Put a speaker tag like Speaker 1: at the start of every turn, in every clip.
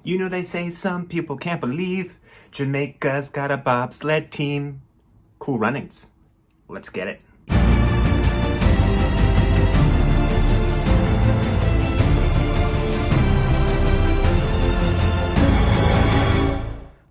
Speaker 1: You know they say some people can't believe Jamaica's got a bobsled team. Cool runnings. Let's get it.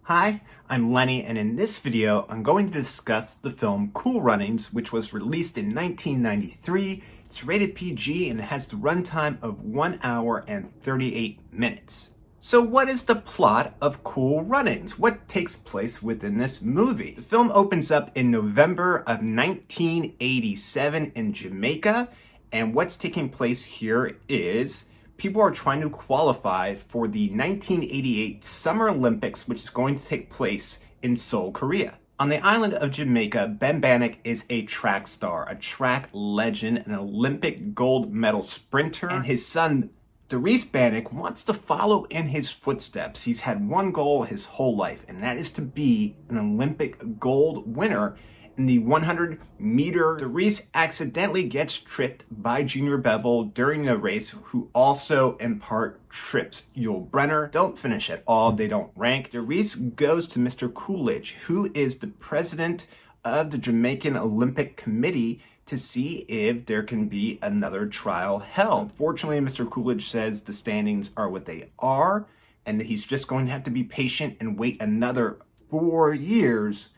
Speaker 1: Hi, I'm Lenny, and in this video, I'm going to discuss the film Cool Runnings, which was released in 1993. It's rated PG and it has the runtime of 1 hour and 38 minutes. So what is the plot of Cool Runnings? What takes place within this movie? The film opens up in November of 1987 in Jamaica, and what's taking place here is people are trying to qualify for the 1988 Summer Olympics, which is going to take place in Seoul, Korea. On the island of Jamaica, Ben Bannock is a track star, a track legend, an Olympic gold medal sprinter, and his son, Dries Bannock, wants to follow in his footsteps. He's had one goal his whole life, and that is to be an Olympic gold winner. In the 100-meter, Dries accidentally gets tripped by Junior Bevel during the race, who also in part trips Yul Brynner. Don't finish at all, they don't rank. Dries goes to Mr. Coolidge, who is the president of the Jamaican Olympic Committee, to see if there can be another trial held. Unfortunately, Mr. Coolidge says the standings are what they are, and that he's just going to have to be patient and wait another 4 years,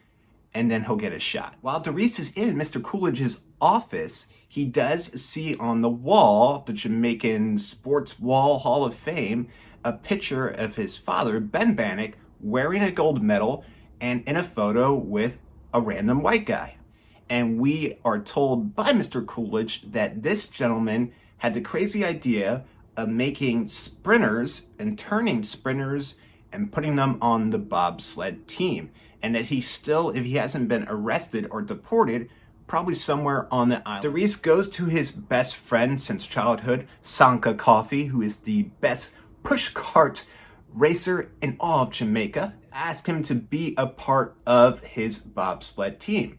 Speaker 1: and then he'll get a shot. While Dries is in Mr. Coolidge's office, he does see on the wall, the Jamaican Sports Wall Hall of Fame, a picture of his father, Ben Bannock, wearing a gold medal and in a photo with a random white guy. And we are told by Mr. Coolidge that this gentleman had the crazy idea of making sprinters and turning sprinters and putting them on the bobsled team. And that he's still, if he hasn't been arrested or deported, probably somewhere on the island. Dries goes to his best friend since childhood, Sanka Coffee, who is the best pushcart racer in all of Jamaica, ask him to be a part of his bobsled team.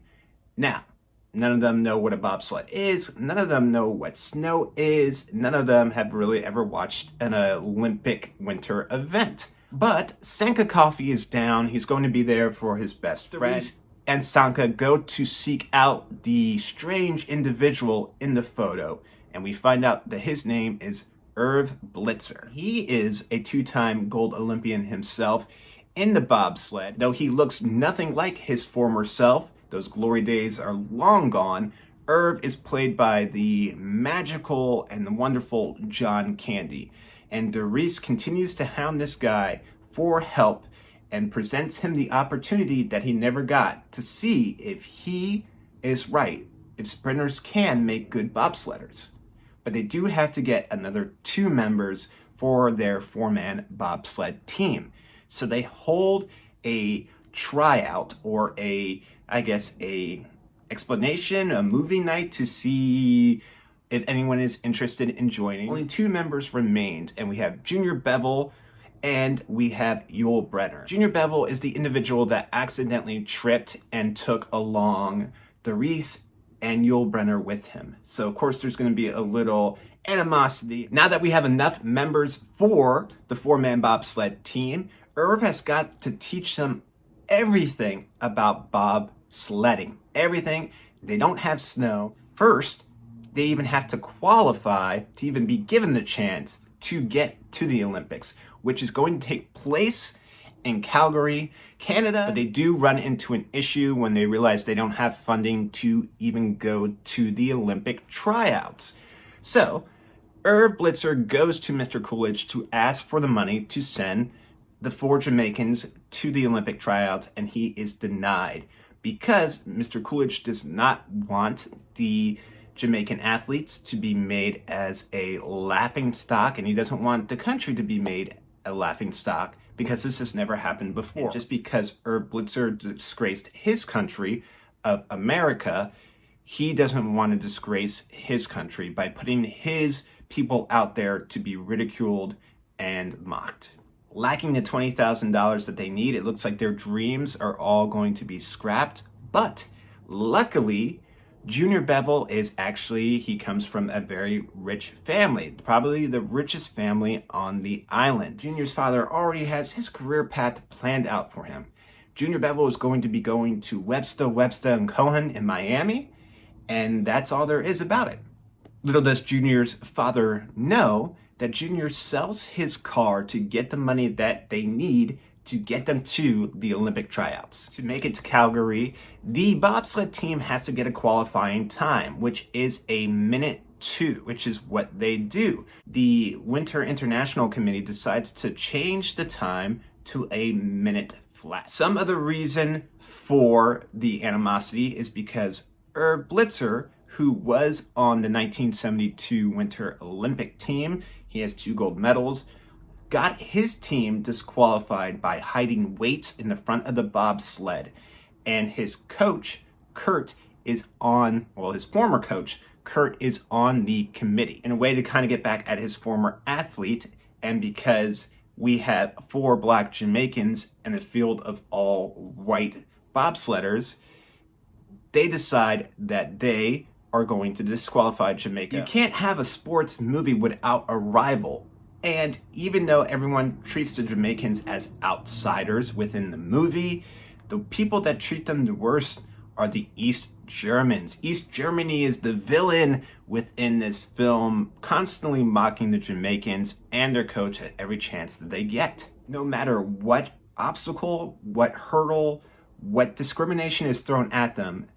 Speaker 1: Now, none of them know what a bobsled is, none of them know what snow is, none of them have really ever watched an Olympic winter event. But Sanka Coffee is down. He's going to be there for his best friend. Dries and Sanka go to seek out the strange individual in the photo, and we find out that his name is Irv Blitzer. He is a 2-time gold Olympian himself in the bobsled, though he looks nothing like his former self. Those glory days are long gone. Irv is played by the magical and the wonderful John Candy. And Dries continues to hound this guy for help and presents him the opportunity that he never got to see if he is right, if sprinters can make good bobsledders. But they do have to get another 2 members for their 4-man bobsled team. So they hold a tryout, or a explanation, a movie night, to see if anyone is interested in joining. Only 2 members remained, and we have Junior Bevel and we have Yul Brynner. Junior Bevel is the individual that accidentally tripped and took along Dries and Yul Brynner with him. So of course there's going to be a little animosity. Now that we have enough members for the 4-man bobsled team, Irv has got to teach them everything about bobsledding. Everything. They don't have snow. First, they even have to qualify to even be given the chance to get to the Olympics, which is going to take place in Calgary, Canada. But they do run into an issue when they realize they don't have funding to even go to the Olympic tryouts. So Irv Blitzer goes to Mr. Coolidge to ask for the money to send the 4 Jamaicans to the Olympic tryouts, and he is denied because Mr. Coolidge does not want the Jamaican athletes to be made as a laughing stock, and he doesn't want the country to be made a laughing stock because this has never happened before. And just because Irv Blitzer disgraced his country of America, he doesn't want to disgrace his country by putting his people out there to be ridiculed and mocked. Lacking the $20,000 that they need, it looks like their dreams are all going to be scrapped. But luckily, Junior Bevel he comes from a very rich family, probably the richest family on the island. Junior's father already has his career path planned out for him. Junior Bevel is going to be going to Webster, and Cohen in Miami, and that's all there is about it. Little does Junior's father know that Junior sells his car to get the money that they need to get them to the Olympic tryouts. To make it to Calgary, the bobsled team has to get a qualifying time, which is a minute 2, which is what they do. The Winter International Committee decides to change the time to a minute flat. Some of the reason for the animosity is because Herb Blitzer, who was on the 1972 Winter Olympic team, he has 2 gold medals, got his team disqualified by hiding weights in the front of the bobsled. And his coach, Kurt, his former coach, Kurt, is on the committee. In a way to kind of get back at his former athlete, and because we have 4 black Jamaicans in a field of all white bobsledders, they decide that they are going to disqualify Jamaica. You can't have a sports movie without a rival. And even though everyone treats the Jamaicans as outsiders within the movie, the people that treat them the worst are the East Germans. East Germany is the villain within this film, constantly mocking the Jamaicans and their coach at every chance that they get. No matter what obstacle, what hurdle, what discrimination is thrown at them,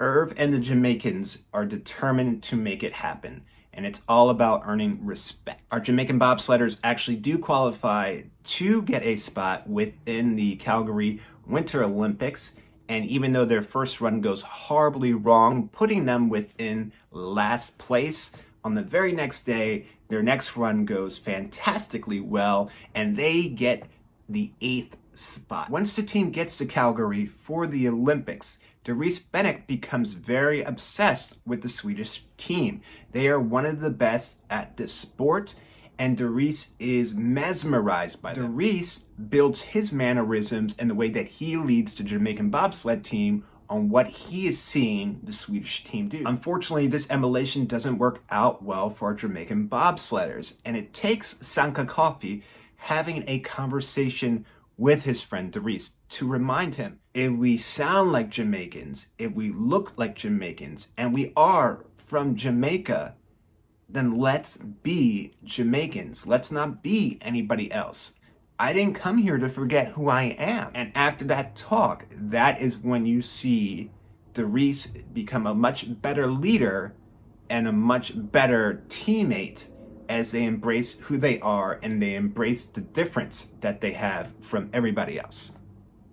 Speaker 1: Irv and the Jamaicans are determined to make it happen. And it's all about earning respect. Our Jamaican bobsledders actually do qualify to get a spot within the Calgary Winter Olympics. And even though their first run goes horribly wrong, putting them within last place, on the very next day, their next run goes fantastically well, and they get the 8th spot. Once the team gets to Calgary for the Olympics, Dries Bennett becomes very obsessed with the Swedish team. They are one of the best at this sport, and Dries is mesmerized by them. Dries builds his mannerisms and the way that he leads the Jamaican bobsled team on what he is seeing the Swedish team do. Unfortunately, this emulation doesn't work out well for our Jamaican bobsledders, and it takes Sanka Coffee having a conversation with his friend Dries to remind him, if we sound like Jamaicans, if we look like Jamaicans, and we are from Jamaica, then let's be Jamaicans. Let's not be anybody else. I didn't come here to forget who I am. And after that talk, that is when you see Dries become a much better leader and a much better teammate as they embrace who they are and they embrace the difference that they have from everybody else.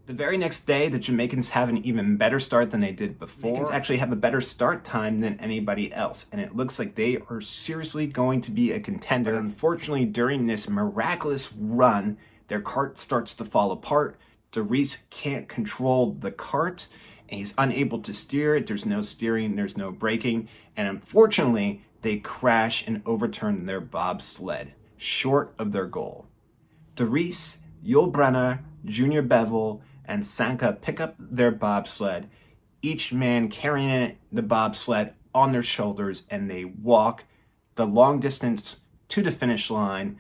Speaker 1: The very next day, the Jamaicans have an even better start than they did before. Jamaicans actually have a better start time than anybody else, and it looks like they are seriously going to be a contender. But unfortunately, during this miraculous run, their cart starts to fall apart. Dries can't control the cart, and he's unable to steer it. There's no steering, there's no braking, and unfortunately, they crash and overturn their bobsled, short of their goal. Dries, Yul Brynner, Junior Bevel, and Sanka pick up their bobsled, each man carrying the bobsled on their shoulders, and they walk the long distance to the finish line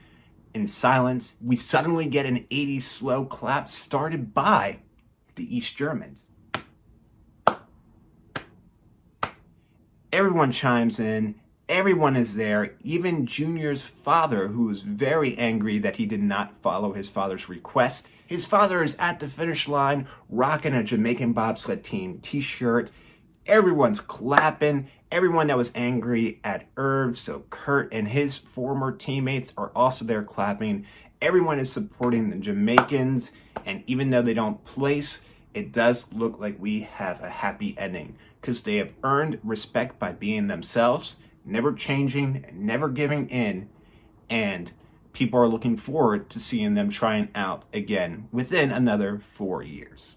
Speaker 1: in silence. We suddenly get an 80s slow clap started by the East Germans. Everyone chimes in. Everyone is there, even Junior's father, who is very angry that he did not follow his father's request. His father is at the finish line, rocking a Jamaican bobsled team t-shirt. Everyone's clapping. Everyone that was angry at Irv, so Kurt and his former teammates are also there clapping. Everyone is supporting the Jamaicans, and even though they don't place, it does look like we have a happy ending, because they have earned respect by being themselves, never changing, never giving in, and people are looking forward to seeing them trying out again within another 4 years.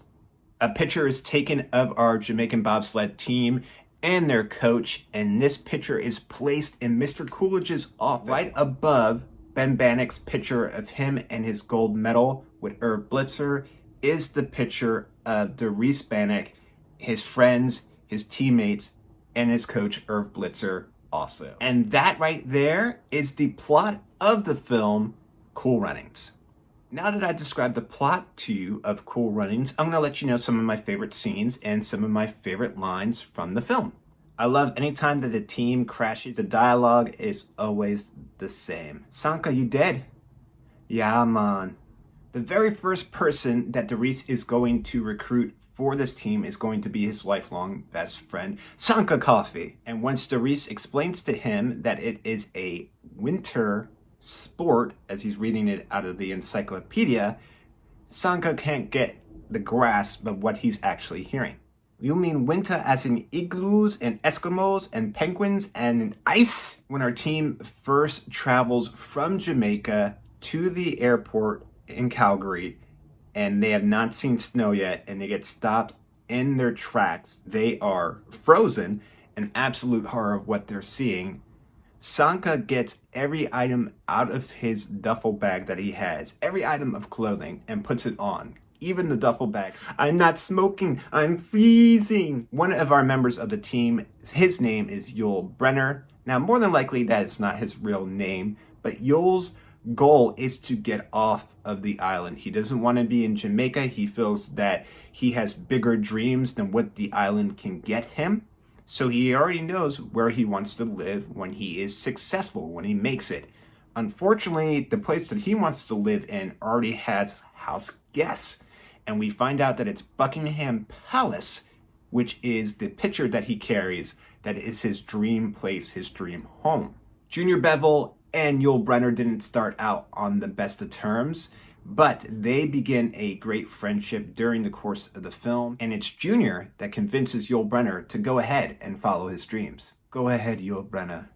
Speaker 1: A picture is taken of our Jamaican bobsled team and their coach, and this picture is placed in Mr. Coolidge's office right above Ben Bannock's picture of him and his gold medal with Herb Blitzer is the picture of Dries Bannock, his friends, his teammates, and his coach, Irv Blitzer, also. And that right there is the plot of the film Cool Runnings. Now that I described the plot to you of Cool Runnings, I'm going to let you know some of my favorite scenes and some of my favorite lines from the film. I love anytime that the team crashes, the dialogue is always the same. Sanka, you dead? Yeah, man. The very first person that Doris is going to recruit for this team is going to be his lifelong best friend, Sanka Coffee. And once Doris explains to him that it is a winter sport, as he's reading it out of the encyclopedia, Sanka can't get the grasp of what he's actually hearing. You mean winter as in igloos and Eskimos and penguins and ice? When our team first travels from Jamaica to the airport in Calgary, and they have not seen snow yet, and they get stopped in their tracks, they are frozen, an absolute horror of what they're seeing. Sanka gets every item out of his duffel bag that he has, every item of clothing, and puts it on. Even the duffel bag. I'm not smoking, I'm freezing. One of our members of the team, his name is Yul Brenner. Now, more than likely that is not his real name, but Yul's goal is to get off of the island. He doesn't want to be in Jamaica. He feels that he has bigger dreams than what the island can get him. So he already knows where he wants to live when he is successful, when he makes it. Unfortunately, the place that he wants to live in already has house guests. And we find out that it's Buckingham Palace, which is the picture that he carries, that is his dream place, his dream home. Junior Bevel and Yul Brenner didn't start out on the best of terms, but they begin a great friendship during the course of the film, and it's Junior that convinces Yul Brenner to go ahead and follow his dreams. Go ahead, Yul Brenner.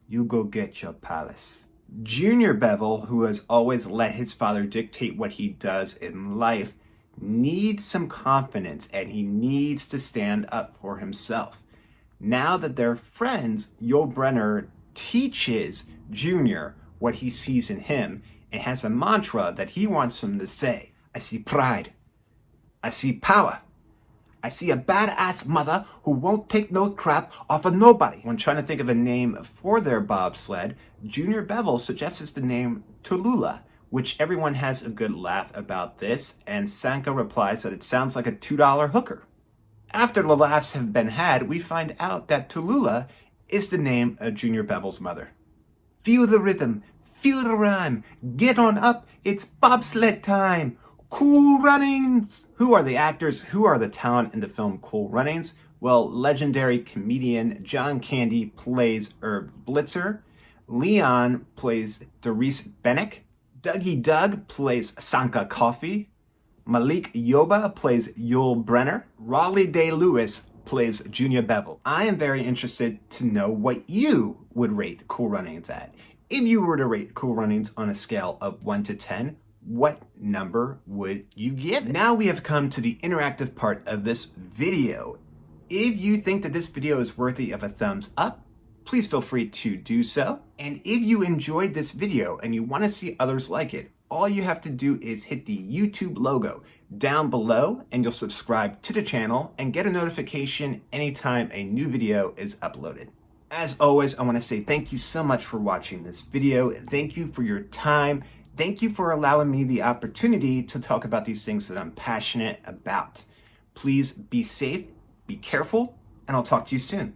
Speaker 1: You go get your palace. Junior Bevel, who has always let his father dictate what he does in life, needs some confidence, and he needs to stand up for himself. Now that they're friends, Yul Brenner teaches Junior what he sees in him, and has a mantra that he wants him to say. I see pride. I see power. I see a badass mother who won't take no crap off of nobody. When trying to think of a name for their bobsled, Junior Bevel suggests the name Tallulah, which everyone has a good laugh about this, and Sanka replies that it sounds like a $2 hooker. After the laughs have been had, we find out that Tallulah is the name of Junior Bevel's mother. Feel the rhythm. Feel the rhyme. Get on up. It's bobsled time. Cool Runnings. Who are the actors? Who are the talent in the film Cool Runnings? Well, legendary comedian John Candy plays Irv Blitzer. Leon plays Doris Bennick. Dougie Doug plays Sanka Coffee. Malik Yoba plays Yul Brenner. Raleigh Day Lewis plays Junior Bevel. I am very interested to know what you would rate Cool Runnings at. If you were to rate Cool Runnings on a scale of 1 to 10, what number would you give it? Now we have come to the interactive part of this video. If you think that this video is worthy of a thumbs up, please feel free to do so. And if you enjoyed this video and you want to see others like it, all you have to do is hit the YouTube logo down below and you'll subscribe to the channel and get a notification anytime a new video is uploaded. As always, I want to say thank you so much for watching this video. Thank you for your time. Thank you for allowing me the opportunity to talk about these things that I'm passionate about. Please be safe, be careful, and I'll talk to you soon.